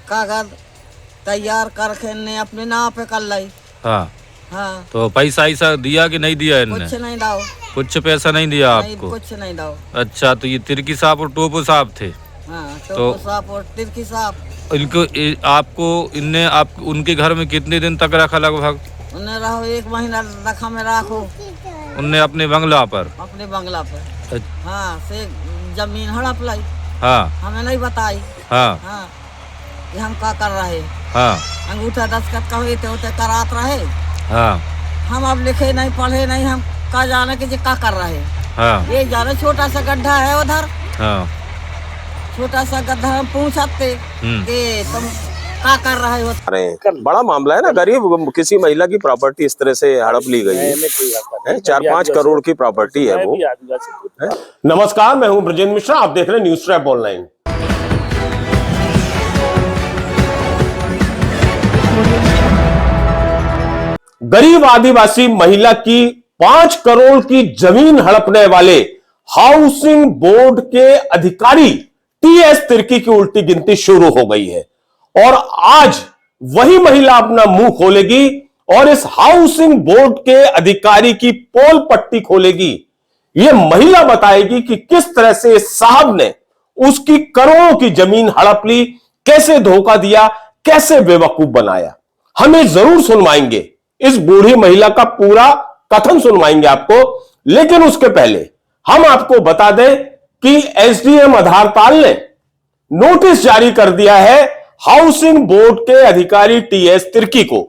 कागज तैयार करके ने अपने नाम पे कर लाई। हाँ, हाँ, तो पैसा ऐसा दिया कि नहीं दिया इनने? कुछ नहीं दाओ। कुछ पैसा नहीं दिया नहीं, आपको? कुछ नहीं दाओ। अच्छा, तो ये तिर्की साहब और टोपो साहब थे। हाँ, तो तो साहब और तिरकी साहब आपको इनने आप उनके घर में कितने दिन तक रखा लगभग? उन्हें रहो 1 महीना रखा में राखो उनने अपने बंगला पर? अपने बंगला पर। हाँ, से जमीन हड़प लाई। हाँ हमें नहीं बताई। हाँ हाँ, कि हम क्या कर रहे। हाँ अंगूठा दस्तखत का होते करात रहे। हाँ हम अब लिखे नहीं पढ़े नहीं, हम का जाने के क्या कर रहे। हाँ ये जाने छोटा सा गड्ढा है उधर, हाँ छोटा सा गड्ढा हम पूछते कि तुम क्या कर रहे हो। अरे बड़ा मामला है ना, गरीब किसी महिला की प्रॉपर्टी इस तरह से हड़प ली गई है। 4-5 करोड़ की प्रॉपर्टी है वो। नमस्कार, मैं हूं ब्रजेंद्र मिश्रा, आप देख रहे हैं न्यूज ट्रैप ऑनलाइन। गरीब आदिवासी महिला की 5 करोड़ की जमीन हड़पने वाले हाउसिंग बोर्ड के अधिकारी टीएस तिर्की की उल्टी गिनती शुरू हो गई है और आज वही महिला अपना मुंह खोलेगी और इस हाउसिंग बोर्ड के अधिकारी की पोल पट्टी खोलेगी। यह महिला बताएगी कि किस तरह से इस साहब ने उसकी करोड़ों की जमीन हड़प ली, कैसे धोखा दिया, कैसे बेवकूफ बनाया। हमें जरूर सुनवाएंगे, इस बूढ़ी महिला का पूरा कथन सुनवाएंगे आपको। लेकिन उसके पहले हम आपको बता दें कि एसडीएम आधारताल ने नोटिस जारी कर दिया है हाउसिंग बोर्ड के अधिकारी टीएस तिर्की को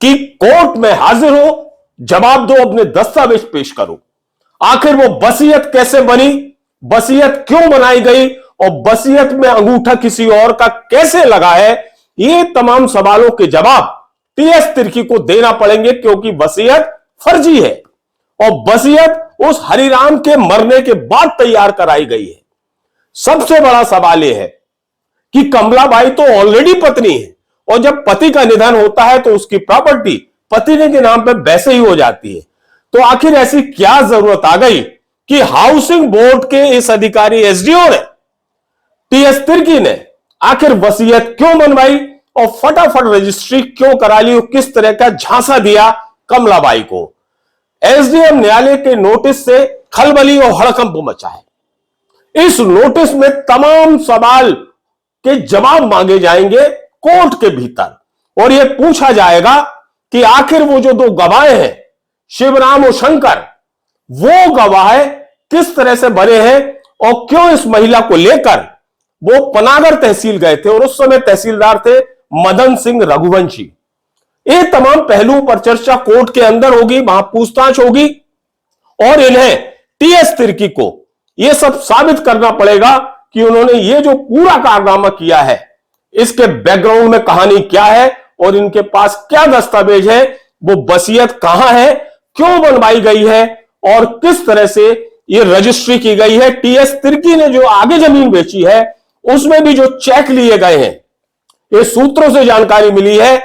कि कोर्ट में हाजिर हो, जवाब दो, अपने दस्तावेज पेश करो। आखिर वो वसीयत कैसे बनी, वसीयत क्यों बनाई गई और वसीयत में अंगूठा किसी और का कैसे लगा है, ये तमाम सवालों के जवाब टीएस तिर्की को देना पड़ेंगे, क्योंकि वसीयत फर्जी है और वसीयत उस हरिराम के मरने के बाद तैयार कराई गई है। सबसे बड़ा सवाल यह है कि कमलाबाई तो ऑलरेडी पत्नी है और जब पति का निधन होता है तो उसकी प्रॉपर्टी पति के नाम पर वैसे ही हो जाती है। तो आखिर ऐसी क्या जरूरत आ गई कि हाउसिंग बोर्ड के इस अधिकारी एसडीओ ने, टीएस तिर्की ने आखिर वसीयत क्यों बनवाई और फटाफट रजिस्ट्री क्यों करा ली और किस तरह का झांसा दिया कमलाबाई को। एसडीएम न्यायालय के नोटिस से खलबली और हड़कंप मचा है। इस नोटिस में तमाम सवाल के जवाब मांगे जाएंगे कोर्ट के भीतर और यह पूछा जाएगा कि आखिर वो जो 2 गवाह हैं, शिवराम और शंकर, वो गवाह किस तरह से बने हैं और क्यों इस महिला को लेकर वो पनागर तहसील गए थे और उस समय तहसीलदार थे मदन सिंह रघुवंशी। ये तमाम पहलुओं पर चर्चा कोर्ट के अंदर होगी, वहां पूछताछ होगी और इन्हें टीएस तिर्की को यह सब साबित करना पड़ेगा कि उन्होंने ये जो पूरा कारनामा किया है, इसके बैकग्राउंड में कहानी क्या है और इनके पास क्या दस्तावेज है, वो वसीयत कहां है, क्यों बनवाई गई है और किस तरह से ये रजिस्ट्री की गई है। टीएस तिर्की ने जो आगे जमीन बेची है उसमें भी जो चेक लिए गए हैं, ये सूत्रों से जानकारी मिली है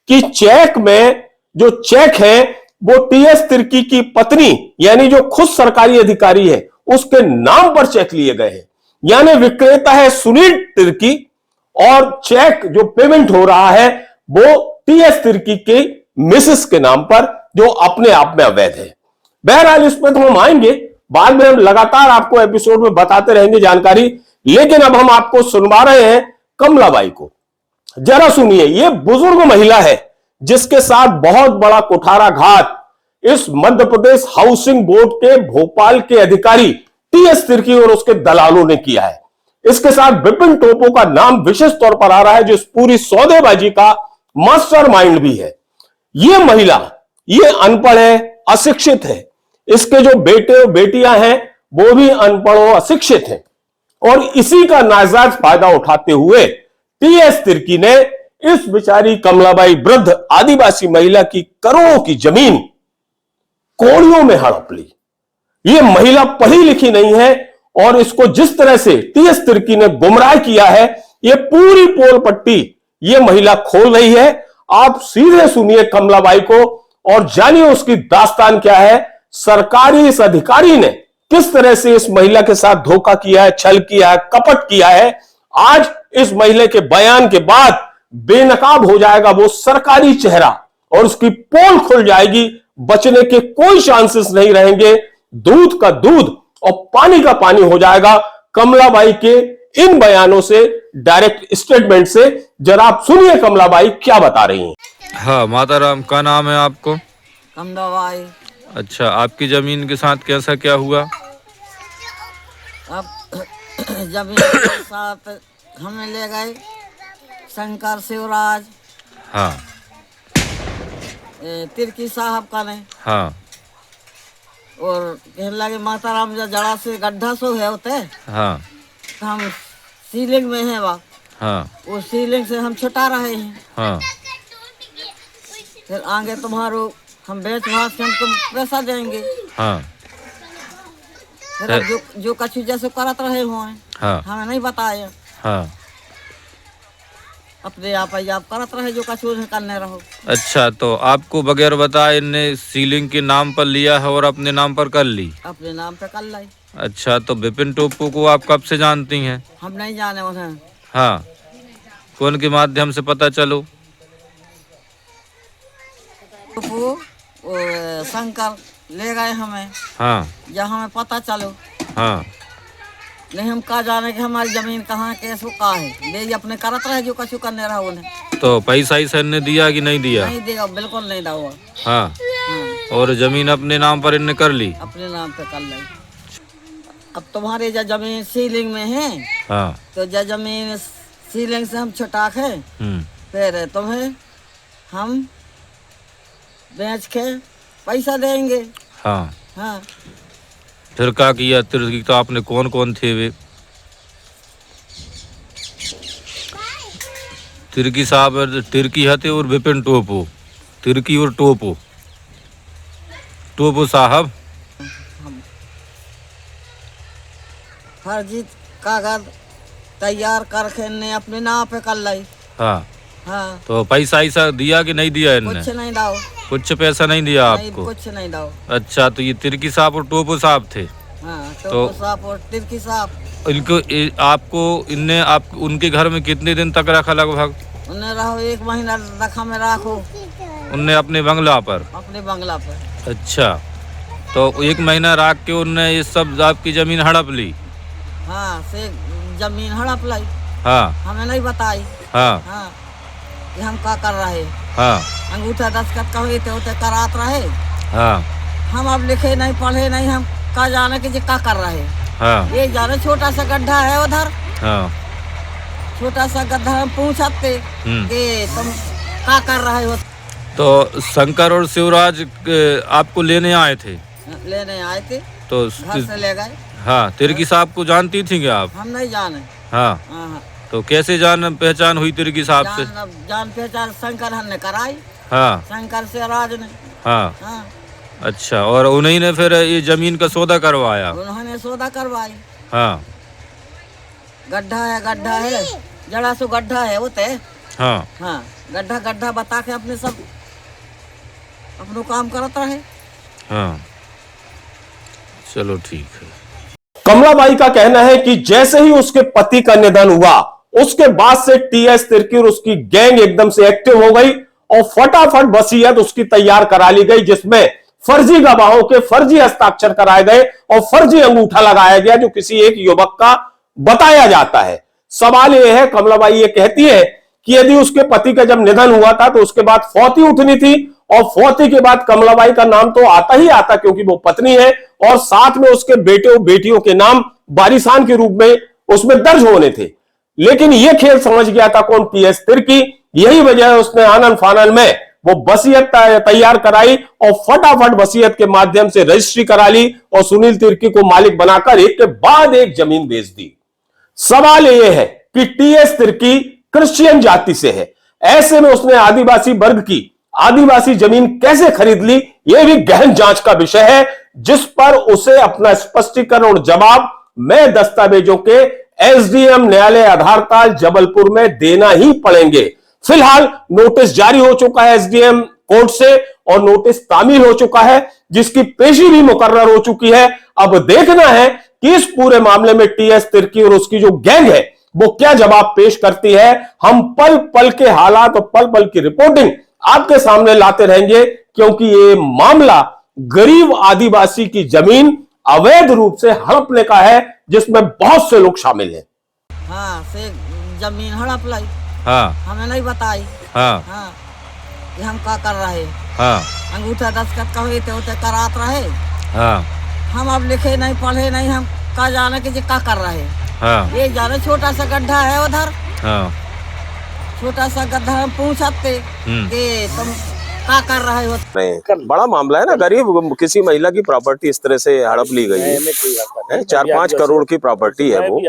कि चेक में जो चेक है वो टीएस तिर्की की पत्नी यानी जो खुद सरकारी अधिकारी है उसके नाम पर चेक लिए गए हैं। यानी विक्रेता है सुनील तिर्की और चेक जो पेमेंट हो रहा है वो टीएस तिर्की के मिसेस के नाम पर, जो अपने आप में अवैध है। बहरहाल इसमें तो हम आएंगे, बाद में हम लगातार आपको एपिसोड में बताते रहेंगे जानकारी। लेकिन अब हम आपको सुनवा रहे हैं कमलाबाई को। जरा सुनिए, ये बुजुर्ग महिला है जिसके साथ बहुत बड़ा कुठाराघात इस मध्य प्रदेश हाउसिंग बोर्ड के भोपाल के अधिकारी टीएस तिर्की और उसके दलालों ने किया है। इसके साथ विपिन टोपो का नाम विशेष तौर पर आ रहा है, जो इस पूरी सौदेबाजी का मास्टरमाइंड भी है। ये महिला ये अनपढ़ है, अशिक्षित है, इसके जो बेटे और बेटियां हैं वो भी अनपढ़ और अशिक्षित हैं और इसी का नाजायज फायदा उठाते हुए टीएस तिर्की ने इस बेचारी कमलाबाई वृद्ध आदिवासी महिला की करोड़ों की जमीन कौड़ियों में हड़प ली। यह महिला पढ़ी लिखी नहीं है और इसको जिस तरह से टीएस तिर्की ने गुमराह किया है, यह पूरी पोल पट्टी यह महिला खोल रही है। आप सीधे सुनिए कमलाबाई को और जानिए उसकी दास्तान क्या है। सरकारी इस अधिकारी ने किस तरह से इस महिला के साथ धोखा किया है, छल किया है, कपट किया है, आज इस महिला के बयान के बाद बेनकाब हो जाएगा वो सरकारी चेहरा और उसकी पोल खुल जाएगी, बचने के कोई चांसेस नहीं रहेंगे। दूध का दूध और पानी का पानी हो जाएगा कमलाबाई के इन बयानों से, डायरेक्ट स्टेटमेंट से। जरा आप सुनिए कमलाबाई क्या बता रही हैं। हाँ माताराम, का नाम है आपको? कमलाबाई। अच्छा, आपकी जमीन के साथ कैसा क्या हुआ? अब जमीन के साथ हमें ले गए शंकर शिवराज, हाँ तिर्की साहब का नहीं, हाँ और कहने लगे माताराम जो जड़ा से गड्ढा सो है होते, हाँ तो हम सीलिंग में है वहाँ, हाँ वो सीलिंग से हम छुटा रहे हैं। हाँ फिर आगे तुम्हारो हम बेच भाग के हमको पैसा देंगे। हाँ फिर अब जो कछु जैसे करत रहे हुए हाँ हमें नहीं बताया, हाँ। अपने आप ही आप करत रहे जो कछु करने रहो। अच्छा, तो आपको बगैर बताए इनने सीलिंग के नाम पर लिया है और अपने नाम पर कर ली? अपने नाम पे कर लाई। अच्छा, तो विपिन टोपू को आप कब से जानती हैं? हम नहीं जाने उन्हें। हाँ, कौन के माध्यम से पता चलो? वो शंकर ले गए हमें, हाँ जहाँ हमें पता चलो। हाँ। नहीं हम कहा जाने कि हमारी जमीन कहाँ कैसे का है, ले अपने करत रहे जो कछु करने रहा उन्हें। तो पैसा ही सर ने दिया कि नहीं दिया? नहीं देगा, बिल्कुल नहीं दावा। हाँ, हाँ, और जमीन अपने नाम पर इनने कर ली? अपने नाम पे कर ली। अब तुम्हारे जो जमीन सीलिंग में है, हाँ, तो जो जमीन सीलिंग से हम छुटा के फिर तुम्हें हम बेच के पैसा देंगे। हाँ हाँ। फिर क्या किया? तिर्की तो आपने कौन कौन थे वे? तिर्की साहब, तिर्की हते और विपिन टोपो, तिर्की और टोपो, टोपो साहब। फर्जी कागज तैयार करके ने अपने नाम पे कर लाई। हाँ हाँ। तो पैसा ऐसा दिया कि नहीं दिया इनने? कुछ नहीं दाओ। कुछ पैसा नहीं दिया नहीं, आपको? कुछ नहीं दाओ। अच्छा, तो ये तिर्की साहब और टोपो साहब थे? हाँ, तो टोपो साहब और तिर्की साहब। इनको आपको इनने आप उनके घर में कितने दिन तक रखा लगभग? उन्हें रहो 1 महीना रखा में रखो। उनने अपने बंगला पर? अपने बंगला पर। अच्छा, तो 1 महीना रख के उनने ये सब आपकी जमीन हड़प ली? हाँ, से जमीन हड़प लाई। हाँ, हमें नहीं बताई। हाँ हाँ, कि हम क्या कर रहे। हाँ अंगूठा दस्तखत का हुए थे उते करात रहे। हाँ हम अब लिखे नहीं पढ़े नहीं, हम का जाने कि क्या कर रहे। हाँ ये जाने छोटा सा गड्ढा है उधर, हाँ। छोटा सा गड्ढा हम पूछते कि तुम क्या कर रहे हो। तो शंकर और शिवराज आपको लेने आए थे? लेने आए थे, तो घर से ले गए। हाँ, तिर्की साहब को जानती थी क्या आप? हम नहीं जाने। हाँ, हाँ, तो कैसे जान पहचान हुई तिर्की साहब से? जान पहचान शंकर हमने कराई। हाँ, शंकर से राज ने। हाँ। हाँ। अच्छा, और उन्हीं ने फिर ये जमीन का सौदा करवाया? उन्होंने सौदा करवाई। हाँ। गड्ढा है, जड़ा सो गड्ढा है होते। हाँ हाँ, गड्ढा बता के अपने सब अपनो काम करत रहे। हाँ, चलो ठीक है। कमलाबाई का कहना है कि जैसे ही उसके पति का निधन हुआ उसके बाद से टीएस तिर्की और उसकी गैंग एकदम से एक्टिव हो गई और फटाफट वसीयत उसकी तैयार करा ली गई, जिसमें फर्जी गवाहों के फर्जी हस्ताक्षर कराए गए और फर्जी अंगूठा लगाया गया जो किसी एक युवक का बताया जाता है। सवाल यह है, कमलाबाई ये कहती है कि यदि उसके पति का जब निधन हुआ था तो उसके बाद फौती उठनी थी और फौती के बाद कमलाबाई का नाम तो आता ही आता क्योंकि वो पत्नी है और साथ में उसके बेटे और बेटियों के नाम वारिसान के रूप में उसमें दर्ज होने थे। लेकिन यह खेल समझ गया था कौन? टीएस तिर्की। यही वजह है उसने आनन फानन में वो वसीयत तैयार कराई और फटाफट वसीयत के माध्यम से रजिस्ट्री करा ली और सुनील तिर्की को मालिक बनाकर एक के बाद एक जमीन बेच दी। सवाल यह है कि टीएस तिर्की क्रिश्चियन जाति से है, ऐसे में उसने आदिवासी वर्ग की आदिवासी जमीन कैसे खरीद ली? यह भी गहन जांच का विषय है, जिस पर उसे अपना स्पष्टीकरण और जवाब मैं दस्तावेजों के एसडीएम न्यायालय आधारताल जबलपुर में देना ही पड़ेंगे। फिलहाल नोटिस जारी हो चुका है एसडीएम कोर्ट से और नोटिस तामील हो चुका है, जिसकी पेशी भी मुकर्रर हो चुकी है। अब देखना है कि इस पूरे मामले में टीएस तिर्की और उसकी जो गैंग है वो क्या जवाब पेश करती है, हम पल पल के हालात और पल पल की रिपोर्टिंग आपके सामने लाते रहेंगे, क्योंकि ये मामला गरीब आदिवासी की जमीन अवैध रूप से हड़पने का है, जिसमें बहुत से लोग शामिल हैं। हाँ, से जमीन हड़प लाई। हाँ हमें नहीं बताई। हाँ हाँ, कि हम क्या कर रहे। हाँ अंगूठा दस्तखत का होते करात रहे। हाँ हम अब लिखे नहीं पढ़े नहीं, हम का जाने कि क्या कर रहे। हाँ ये जाने छोटा सा गड्ढा है उधर, हाँ छोटा सा गड्ढा। हम पूछते कि तुम क्या कर रहे हो। नहीं, बड़ा मामला है ना, गरीब किसी महिला की प्रॉपर्टी इस तरह से हड़प ली गई है। 4-5 करोड़ की प्रॉपर्टी है वो।